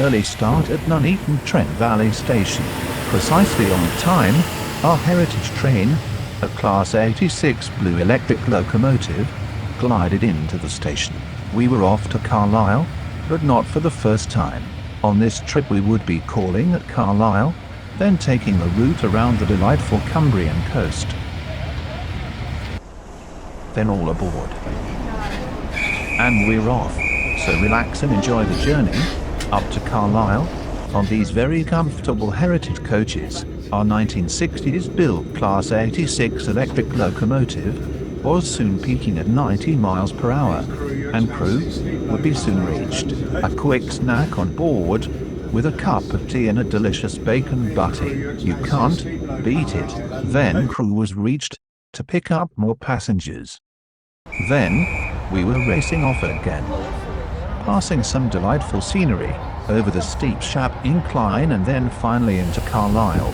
early start at Nuneaton Trent Valley Station. Precisely on time, our heritage train, a Class 86 blue electric locomotive, glided into the station. We were off to Carlisle, but not for the first time. On this trip we would be calling at Carlisle, then taking the route around the delightful Cumbrian coast. Then all aboard. And we're off, so relax and enjoy the journey up to Carlisle on these very comfortable heritage coaches. Our 1960s built Class 86 electric locomotive was soon peaking at 90 miles per hour, and crew would be soon reached. A quick snack on board with a cup of tea and a delicious bacon butty. You can't beat it. Then crew was reached to pick up more passengers. Then we were racing off again, passing some delightful scenery over the steep sharp incline and then finally into Carlisle.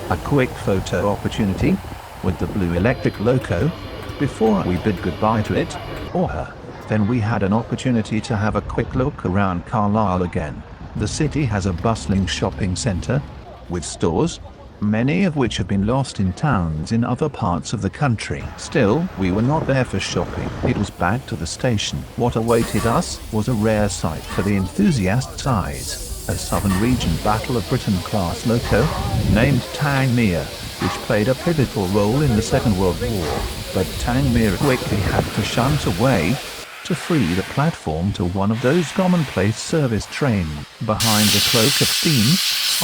A quick photo opportunity with the blue electric loco before we bid goodbye to it or her. Then we had an opportunity to have a quick look around Carlisle again. The city has a bustling shopping centre with stores, many of which have been lost in towns in other parts of the country. Still, we were not there for shopping. It was back to the station. What awaited us was a rare sight for the enthusiast's eyes. A Southern Region Battle of Britain class loco, named Tangmere, which played a pivotal role in the Second World War. But Tangmere quickly had to shunt away to free the platform to one of those commonplace service trains. Behind a cloak of steam,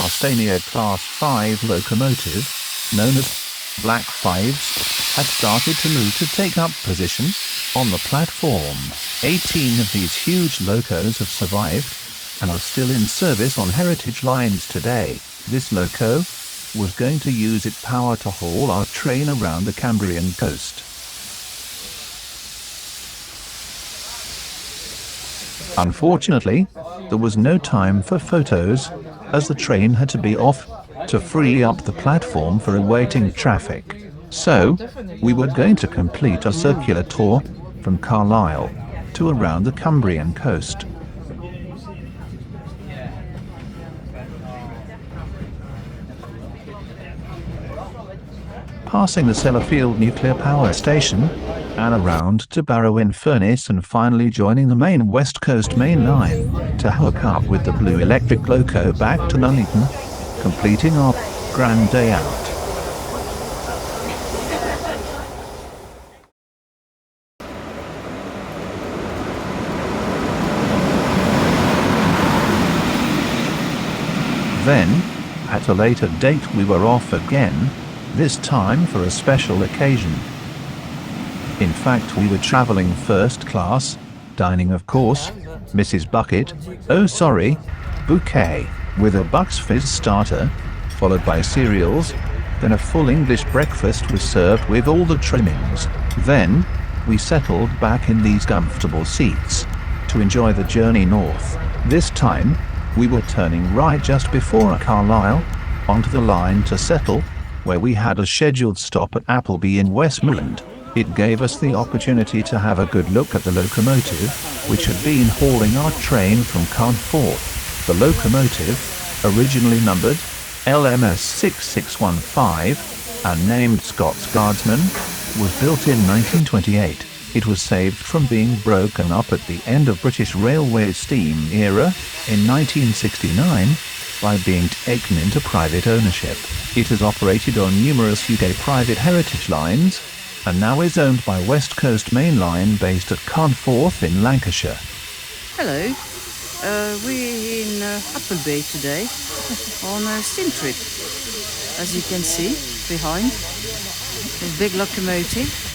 our Stanier Class 5 locomotive, known as Black Fives, had started to move to take up position on the platform. 18 of these huge locos have survived and are still in service on heritage lines today. This loco was going to use its power to haul our train around the Cambrian coast. Unfortunately, there was no time for photos, as the train had to be off to free up the platform for awaiting traffic. So, we were going to complete a circular tour from Carlisle to around the Cumbrian coast. Passing the Sellafield nuclear power station and around to Barrow-in-Furness and finally joining the main West Coast main line to hook up with the blue electric loco back to Nuneaton, completing our grand day out. Then, at a later date we were off again, this time for a special occasion. In fact, we were travelling first class, dining of course, Mrs. Bucket, Bouquet, with a Bucks Fizz starter, followed by cereals, then a full English breakfast was served with all the trimmings. Then, we settled back in these comfortable seats to enjoy the journey north. This time, we were turning right just before Carlisle, onto the line to Settle, where we had a scheduled stop at Appleby in Westmoreland. It gave us the opportunity to have a good look at the locomotive, which had been hauling our train from Carnforth. The locomotive, originally numbered LMS 6615 and named Scots Guardsman, was built in 1928. It was saved from being broken up at the end of British Railway steam era in 1969 by being taken into private ownership. It has operated on numerous UK private heritage lines and now is owned by West Coast Main Line based at Carnforth in Lancashire. Hello, we're in Appleby today on a steam trip. As you can see behind, this big locomotive